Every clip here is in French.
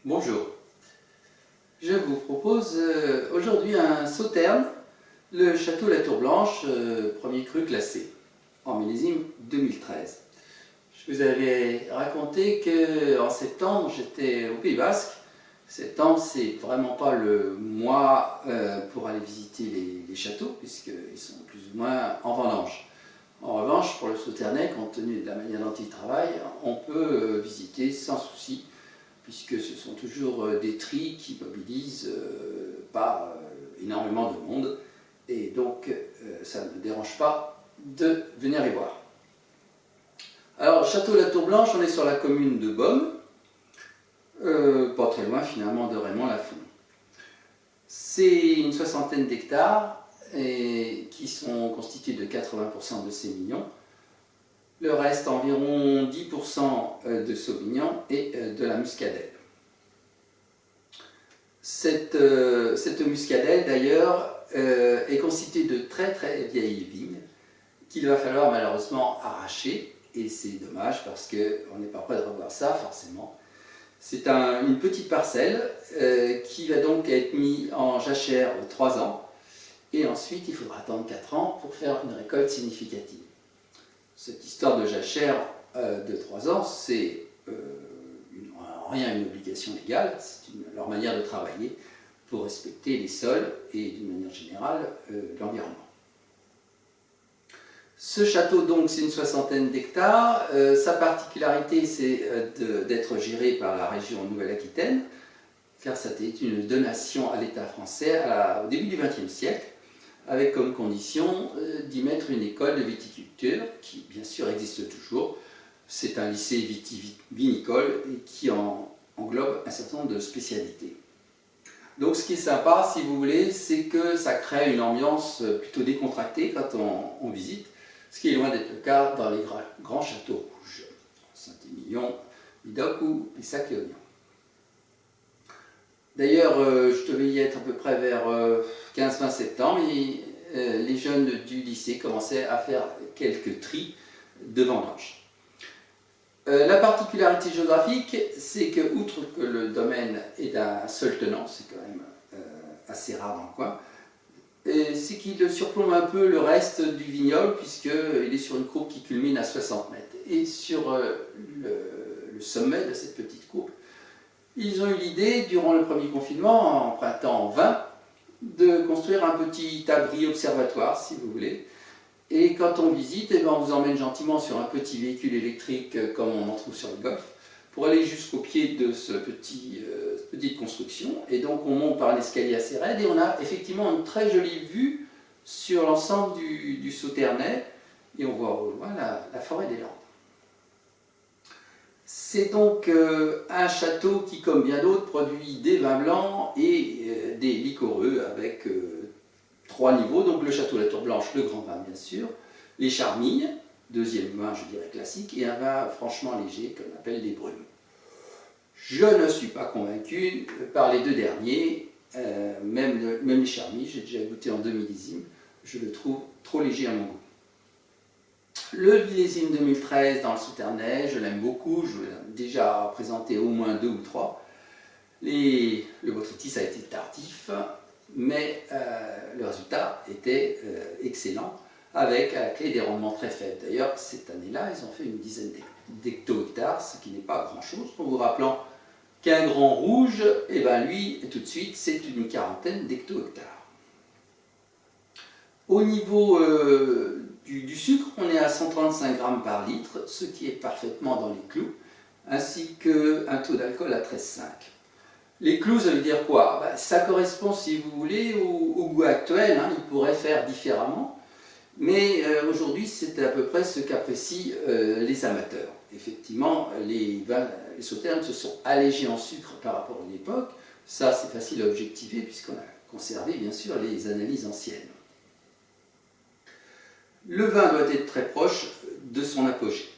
Bonjour, je vous propose aujourd'hui un sauterne, le château La Tour Blanche, premier cru classé, en millésime 2013. Je vous avais raconté qu'en septembre, j'étais au Pays Basque. Septembre, c'est vraiment pas le mois pour aller visiter les châteaux, puisqu'ils sont plus ou moins en vendange. En revanche, pour le sauternais, compte tenu de la manière dont il travaille, on peut visiter sans souci, puisque ce sont toujours des tris qui mobilisent pas énormément de monde, et donc ça ne me dérange pas de venir les voir. Alors, Château La Tour Blanche, on est sur la commune de Beaume, pas très loin finalement de Raymond-Lafon. C'est une soixantaine d'hectares qui sont constitués de 80% de sémillon, le reste environ 10% de sauvignon et de la muscadelle. Cette muscadelle d'ailleurs est constituée de très très vieilles vignes qu'il va falloir malheureusement arracher, et c'est dommage parce qu'on n'est pas prêt de revoir ça forcément. C'est une petite parcelle qui va donc être mise en jachère 3 ans, et ensuite il faudra attendre 4 ans pour faire une récolte significative. Cette histoire de jachère de 3 ans, c'est en rien une obligation légale, c'est leur manière de travailler pour respecter les sols et d'une manière générale l'environnement. Ce château, donc, c'est une soixantaine d'hectares. Sa particularité, c'est d'être géré par la région Nouvelle-Aquitaine, car c'était une donation à l'État français au début du XXe siècle, avec comme condition d'y mettre une école de viticulture, qui bien sûr existe toujours. C'est un lycée vitivinicole qui englobe un certain nombre de spécialités. Donc ce qui est sympa, si vous voulez, c'est que ça crée une ambiance plutôt décontractée quand on visite, ce qui est loin d'être le cas dans les grands châteaux rouges, Saint-Émilion, Vidocq ou Pessac-Léognan. D'ailleurs, je devais y être à peu près vers 15-20 septembre, et les jeunes du lycée commençaient à faire quelques tris de vendange. La particularité géographique, c'est que, outre que le domaine est d'un seul tenant, c'est quand même assez rare dans le coin, c'est qu'il surplombe un peu le reste du vignoble, puisqu'il est sur une courbe qui culmine à 60 mètres. Et sur le sommet de cette petite courbe, ils ont eu l'idée, durant le premier confinement, en printemps 20, de construire un petit abri observatoire, si vous voulez. Et quand on visite, on vous emmène gentiment sur un petit véhicule électrique comme on en trouve sur le golf, pour aller jusqu'au pied de cette petite construction. Et donc on monte par un escalier assez raide et on a effectivement une très jolie vue sur l'ensemble du Sauternais, et on voit au loin la forêt des Landes. C'est donc un château qui, comme bien d'autres, produit des vins blancs et des liquoreux avec 3 niveaux. Donc le château La Tour Blanche, le grand vin bien sûr, les charmilles, deuxième vin je dirais classique, et un vin franchement léger qu'on appelle des brumes. Je ne suis pas convaincu par les 2 derniers, même les charmilles, j'ai déjà goûté en 2 millésimes, je le trouve trop léger à mon goût. Le millésime 2013 dans le Sauternais, je l'aime beaucoup, je l'ai déjà présenté au moins 2 ou 3. Le botrytis a été tardif, mais le résultat était excellent, avec à la clé des rendements très faibles. D'ailleurs, cette année-là, ils ont fait une dizaine d'hecto-hectares, ce qui n'est pas grand-chose, en vous rappelant qu'un grand rouge, eh ben lui, tout de suite, c'est une quarantaine d'hecto-hectares. Au niveau du sucre, on est à 135 grammes par litre, ce qui est parfaitement dans les clous, ainsi qu'un taux d'alcool à 13,5. Les clous, ça veut dire quoi? Ça correspond, si vous voulez, au goût actuel, hein. Il pourrait faire différemment, mais aujourd'hui, c'est à peu près ce qu'apprécient les amateurs. Effectivement, les sauternes se sont allégés en sucre par rapport à une époque. Ça, c'est facile à objectiver, puisqu'on a conservé, bien sûr, les analyses anciennes. Le vin doit être très proche de son apogée.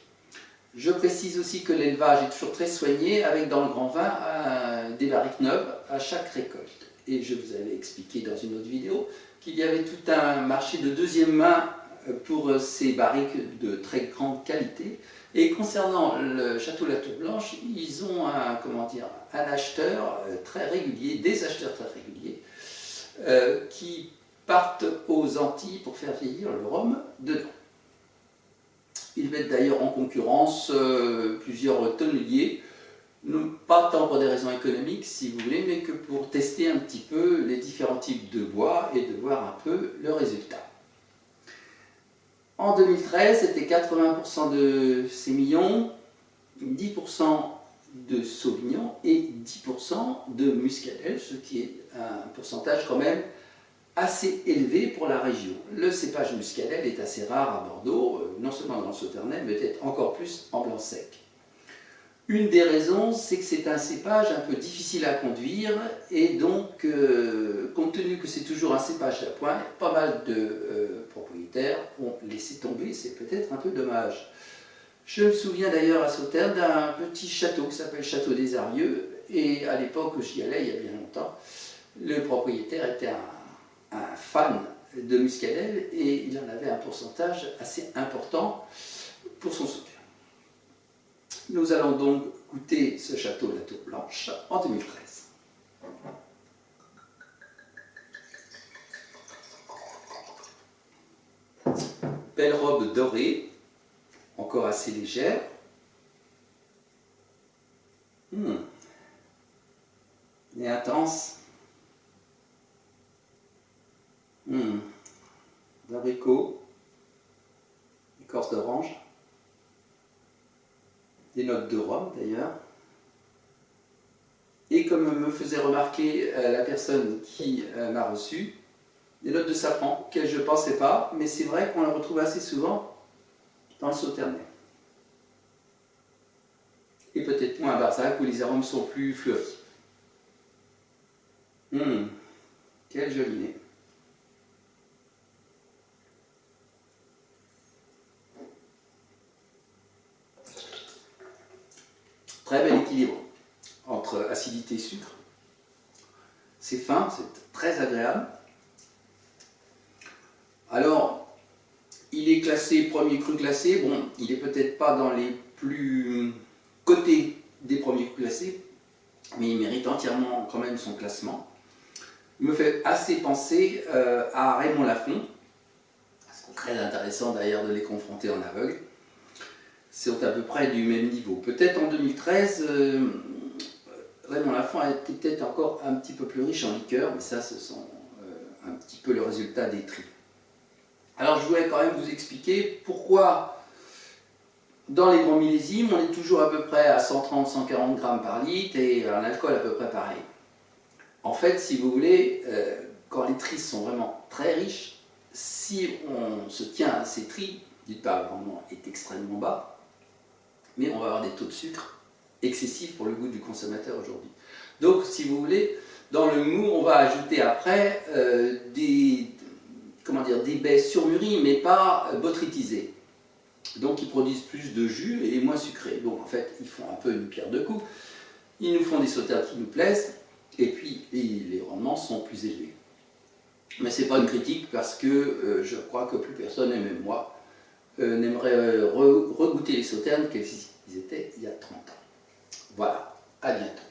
Je précise aussi que l'élevage est toujours très soigné, avec dans le grand vin des barriques neuves à chaque récolte. Et je vous avais expliqué dans une autre vidéo qu'il y avait tout un marché de deuxième main pour ces barriques de très grande qualité, Et concernant le château La Tour Blanche, ils ont un acheteur très régulier, des acheteurs très réguliers, qui partent aux Antilles pour faire vieillir le rhum dedans. Ils mettent d'ailleurs en concurrence plusieurs tonneliers, pas tant pour des raisons économiques si vous voulez, mais que pour tester un petit peu les différents types de bois et de voir un peu le résultat. En 2013, c'était 80% de sémillon, 10% de sauvignon et 10% de muscadelle, ce qui est un pourcentage quand même assez élevé pour la région. Le cépage muscadelle est assez rare à Bordeaux, non seulement dans le Sauternais, mais peut-être encore plus en blanc sec. Une des raisons, c'est que c'est un cépage un peu difficile à conduire et donc, compte tenu que c'est toujours un cépage d'appoint, pas mal de propriétaires ont laissé tomber, c'est peut-être un peu dommage. Je me souviens d'ailleurs à Sauternes d'un petit château qui s'appelle Château des Arieux, et à l'époque où j'y allais, il y a bien longtemps, le propriétaire était un fan de muscadelle et il en avait un pourcentage assez important pour son Sauternes. Nous allons donc goûter ce château La Tour Blanche en 2013. Belle robe dorée, encore assez légère. Et intense. D'abricot, écorce d'orange, des notes de rhum d'ailleurs. Et comme me faisait remarquer la personne qui m'a reçu, des notes de safran, auxquelles je ne pensais pas, mais c'est vrai qu'on les retrouve assez souvent dans le Sauternais. Et peut-être moins à Barsac où les arômes sont plus fleuris. Quel joli nez. Très bel équilibre entre acidité et sucre. C'est fin, c'est très agréable. Alors, il est classé premier cru classé. Bon, il n'est peut-être pas dans les plus cotés des premiers crus classés, mais il mérite entièrement quand même son classement. Il me fait assez penser à Raymond Lafon. C'est très intéressant d'ailleurs de les confronter en aveugle. C'est à peu près du même niveau. Peut-être en 2013, Raymond Lafon a été peut-être encore un petit peu plus riche en liqueurs, mais ça, ce sont un petit peu le résultat des tris. Alors, je voulais quand même vous expliquer pourquoi, dans les grands millésimes, on est toujours à peu près à 130-140 grammes par litre et un alcool à peu près pareil. En fait, si vous voulez, quand les tris sont vraiment très riches, si on se tient à ces tris, d'une part, le rendement est extrêmement bas, mais on va avoir des taux de sucre excessifs pour le goût du consommateur aujourd'hui. Donc, si vous voulez, dans le mou, on va ajouter après des baies surmûries, mais pas botrytisées. Donc, ils produisent plus de jus et moins sucrés. Donc, en fait, ils font un peu une pierre deux coups. Ils nous font des sauternes qui nous plaisent, et puis les rendements sont plus élevés. Mais ce n'est pas une critique, parce que je crois que plus personne, et même moi, n'aimerait regoûter les sauternes qu'ils étaient il y a 30 ans. Voilà, à bientôt.